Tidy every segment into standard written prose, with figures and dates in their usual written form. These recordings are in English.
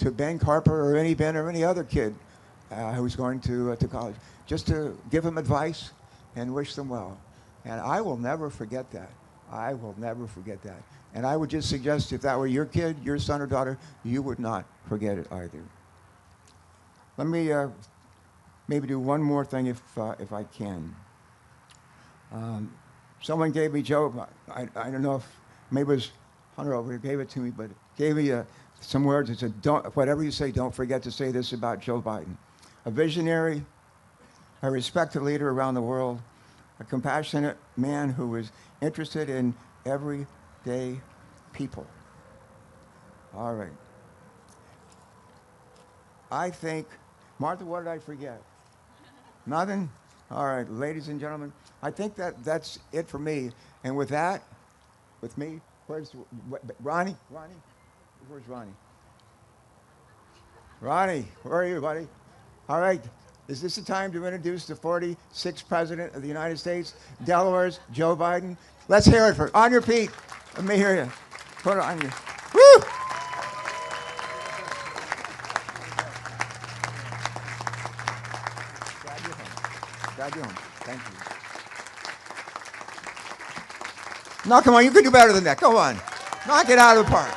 to Ben Carper or Ben or any other kid who's going to college, just to give them advice and wish them well. And I will never forget that. I will never forget that. And I would just suggest if that were your kid, your son or daughter, you would not forget it either. Let me maybe do one more thing if I can. Someone gave me, Joe, I don't know if, maybe it was Hunter over here gave it to me, but gave me some words. It said, whatever you say, don't forget to say this about Joe Biden. A visionary, a respected leader around the world, a compassionate man who was interested in everyday people. All right. I think, Martha, what did I forget? Nothing? All right, ladies and gentlemen, I think that's it for me. And with that, with me, where's Ronnie? Ronnie? Where's Ronnie? Ronnie, where are you, buddy? All right. Is this the time to introduce the 46th President of the United States, Delaware's Joe Biden? Let's hear it for, on your feet. Let me hear you. Put it on you. Woo! Glad you're home. Thank you. No, come on, you can do better than that. Go on. Knock it out of the park.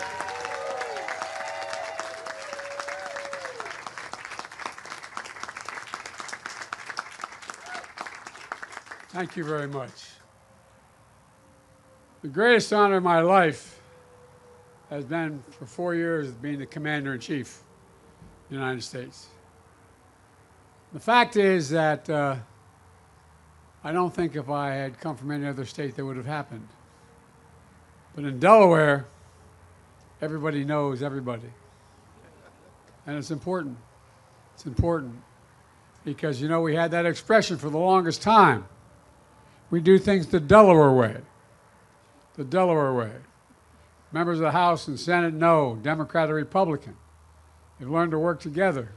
Thank you very much. The greatest honor of my life has been for 4 years being the Commander-in-Chief of the United States. The fact is that I don't think if I had come from any other state that would have happened. But in Delaware, everybody knows everybody. And it's important. It's important because, you know, we had that expression for the longest time. We do things the Delaware way. The Delaware way. Members of the House and Senate know, Democrat or Republican. They've learned to work together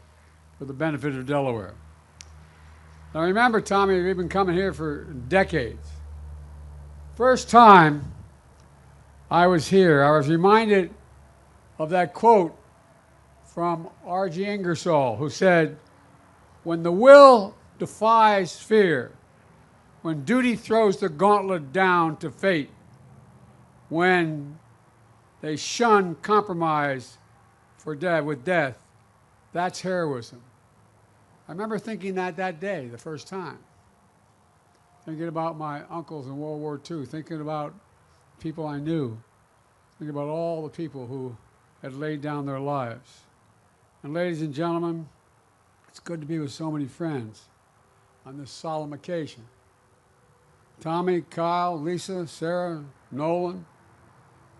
for the benefit of Delaware. Now remember, Tommy, we've been coming here for decades. First time I was here, I was reminded of that quote from R.G. Ingersoll, who said, "When the will defies fear, when duty throws the gauntlet down to fate, when they shun compromise with death, that's heroism." I remember thinking that day, the first time. Thinking about my uncles in World War II, thinking about people I knew, thinking about all the people who had laid down their lives. And ladies and gentlemen, it's good to be with so many friends on this solemn occasion. Tommy, Kyle, Lisa, Sarah, Nolan,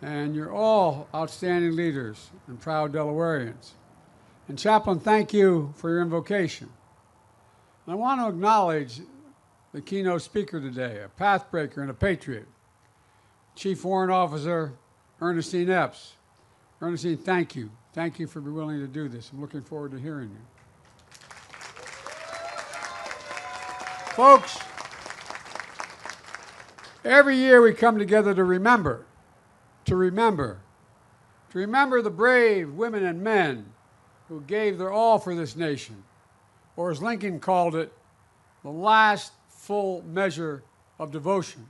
and you're all outstanding leaders and proud Delawareans. And Chaplain, thank you for your invocation. And I want to acknowledge the keynote speaker today, a pathbreaker and a patriot, Chief Warrant Officer Ernestine Epps. Ernestine, thank you. Thank you for being willing to do this. I'm looking forward to hearing you. Folks, every year we come together to remember the brave women and men who gave their all for this nation, or as Lincoln called it, the last full measure of devotion.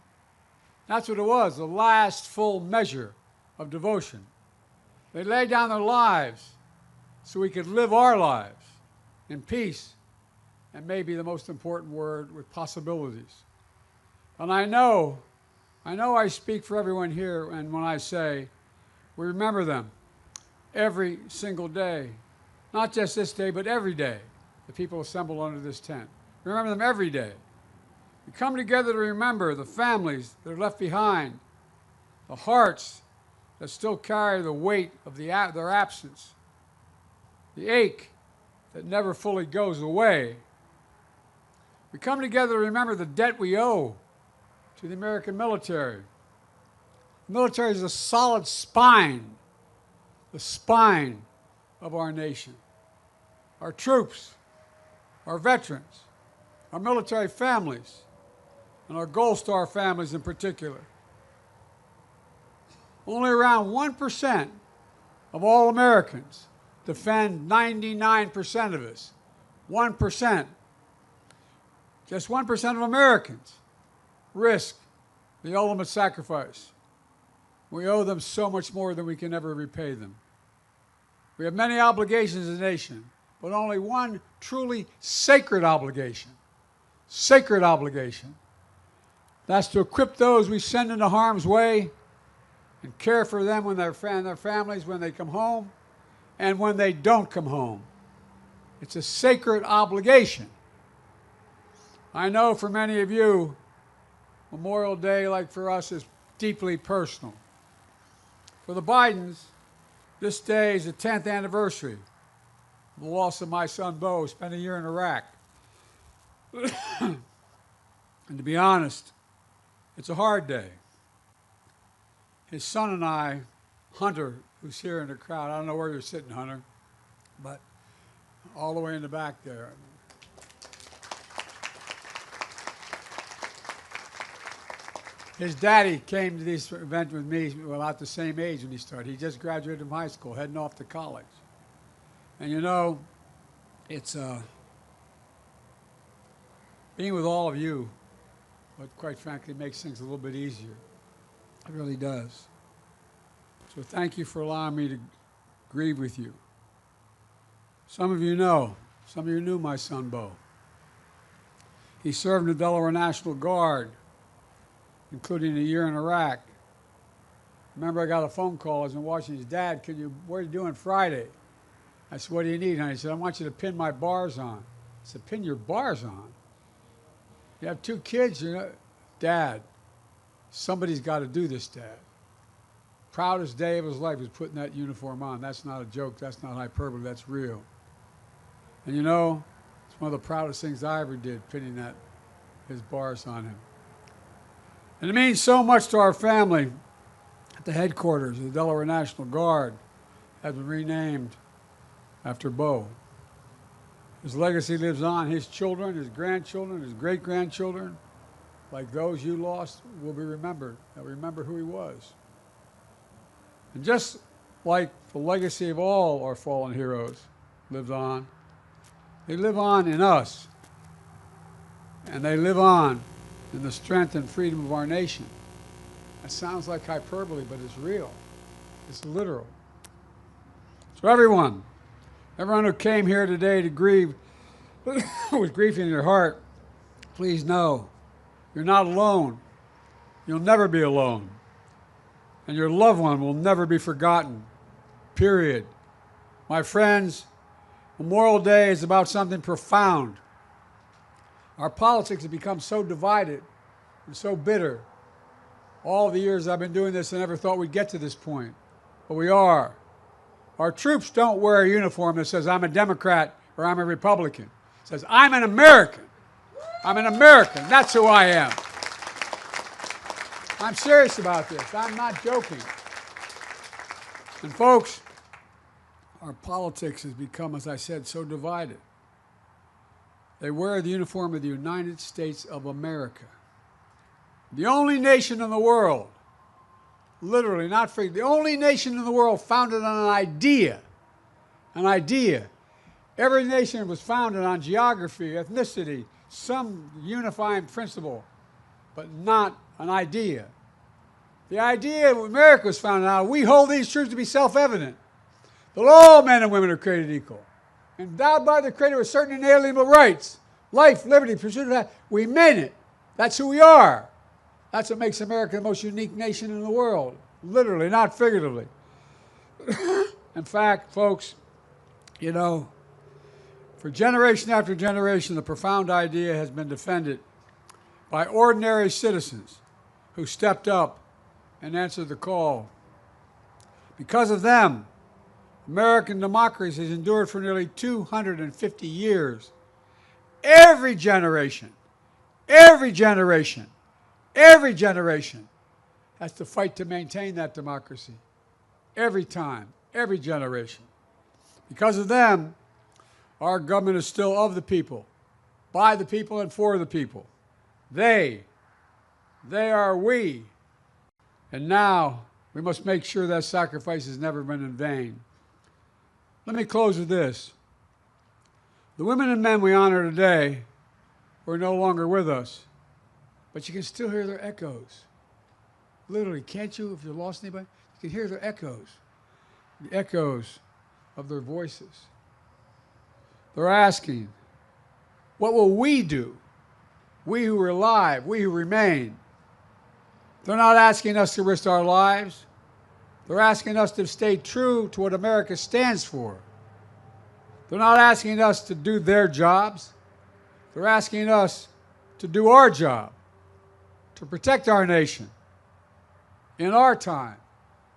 That's what it was, the last full measure of devotion. They laid down their lives so we could live our lives in peace, and maybe the most important word, with possibilities. And I know I speak for everyone here, and when I say we remember them every single day, not just this day, but every day, the people assemble under this tent. We remember them every day. We come together to remember the families that are left behind, the hearts that still carry the weight of their absence, the ache that never fully goes away. We come together to remember the debt we owe to the American military. The military is the solid spine, the spine of our nation. Our troops, our veterans, our military families, and our Gold Star families in particular. Only around 1% of all Americans defend 99% of us. 1%, just 1% of Americans risk the ultimate sacrifice. We owe them so much more than we can ever repay them. We have many obligations as a nation, but only one truly sacred obligation. Sacred obligation. That's to equip those we send into harm's way and care for them when their families when they come home and when they don't come home. It's a sacred obligation. I know for many of you, Memorial Day, like for us, is deeply personal. For the Bidens, this day is the 10th anniversary of the loss of my son, Bo, who spent a year in Iraq. And to be honest, it's a hard day. His son and I, Hunter, who's here in the crowd, I don't know where you're sitting, Hunter, but all the way in the back there. His daddy came to this event with me about the same age when he started. He just graduated from high school, heading off to college. And you know, it's being with all of you, but quite frankly, makes things a little bit easier. It really does. So thank you for allowing me to grieve with you. Some of you know, some of you knew my son, Bo. He served in the Delaware National Guard, including a year in Iraq. Remember, I got a phone call. I was in Washington. His dad, what are you doing Friday? I said, what do you need? And he said, I want you to pin my bars on. I said, pin your bars on? You have 2 kids, you know. Dad, somebody's got to do this, Dad. Proudest day of his life was putting that uniform on. That's not a joke. That's not hyperbole. That's real. And you know, it's one of the proudest things I ever did, pinning his bars on him. And it means so much to our family at the headquarters of the Delaware National Guard has been renamed after Bo. His legacy lives on. His children, his grandchildren, his great-grandchildren, like those you lost, will be remembered. They'll remember who he was. And just like the legacy of all our fallen heroes lives on, they live on in us. And they live on in the strength and freedom of our nation. That sounds like hyperbole, but it's real. It's literal. So everyone who came here today to grieve with grief in your heart, please know you're not alone. You'll never be alone. And your loved one will never be forgotten. Period. My friends, Memorial Day is about something profound. Our politics have become so divided and so bitter. All the years I've been doing this, I never thought we'd get to this point. But we are. Our troops don't wear a uniform that says, I'm a Democrat or I'm a Republican. It says, I'm an American. I'm an American. That's who I am. I'm serious about this. I'm not joking. And folks, our politics has become, as I said, so divided. They wear the uniform of the United States of America. The only nation in the world, literally, not figuratively, the only nation in the world founded on an idea. An idea. Every nation was founded on geography, ethnicity, some unifying principle, but not an idea. The idea of America was founded on, we hold these truths to be self-evident, that all men and women are created equal, endowed by the Creator with certain inalienable rights, life, liberty, pursuit of that. We meant it. That's who we are. That's what makes America the most unique nation in the world, literally, not figuratively. In fact, folks, you know, for generation after generation, the profound idea has been defended by ordinary citizens who stepped up and answered the call. Because of them, American democracy has endured for nearly 250 years. Every generation has to fight to maintain that democracy. Every time, every generation. Because of them, our government is still of the people, by the people, and for the people. They are we. And now we must make sure that sacrifice has never been in vain. Let me close with this. The women and men we honor today who are no longer with us, but you can still hear their echoes. Literally, can't you, if you lost anybody? You can hear their echoes, the echoes of their voices. They're asking, what will we do? We who are alive, we who remain. They're not asking us to risk our lives. They're asking us to stay true to what America stands for. They're not asking us to do their jobs. They're asking us to do our job, to protect our nation in our time,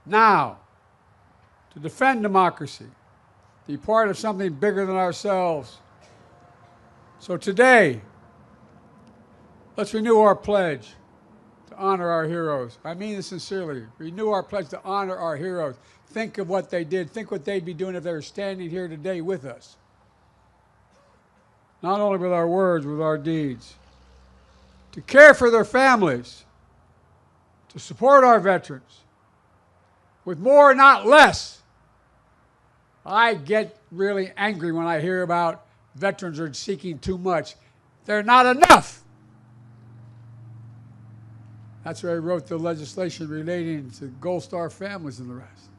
now, to defend democracy, to be part of something bigger than ourselves. So today, let's renew our pledge to honor our heroes. I mean this sincerely. Renew our pledge to honor our heroes. Think of what they did. Think what they'd be doing if they were standing here today with us. Not only with our words, with our deeds. To care for their families. To support our veterans. With more, not less. I get really angry when I hear about veterans are seeking too much. They're not enough. That's why I wrote the legislation relating to Gold Star families and the rest.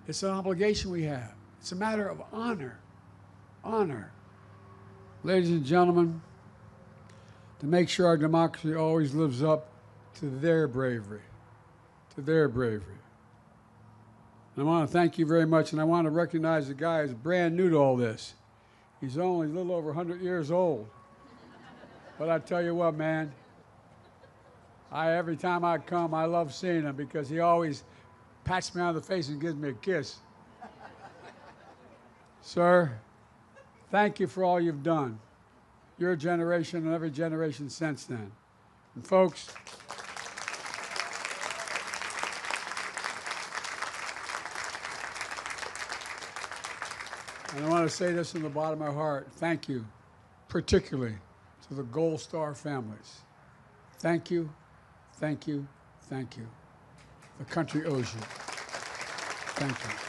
It's an obligation we have. It's a matter of honor. Honor. Ladies and gentlemen, to make sure our democracy always lives up to their bravery. To their bravery. And I want to thank you very much, and I want to recognize the guy who's brand new to all this. He's only a little over 100 years old. But I tell you what, man, every time I come, I love seeing him because he always pats me on the face and gives me a kiss. Sir, thank you for all you've done. Your generation and every generation since then. And folks, and I want to say this from the bottom of my heart, thank you, particularly to the Gold Star families. Thank you, thank you, thank you. The country owes you. Thank you.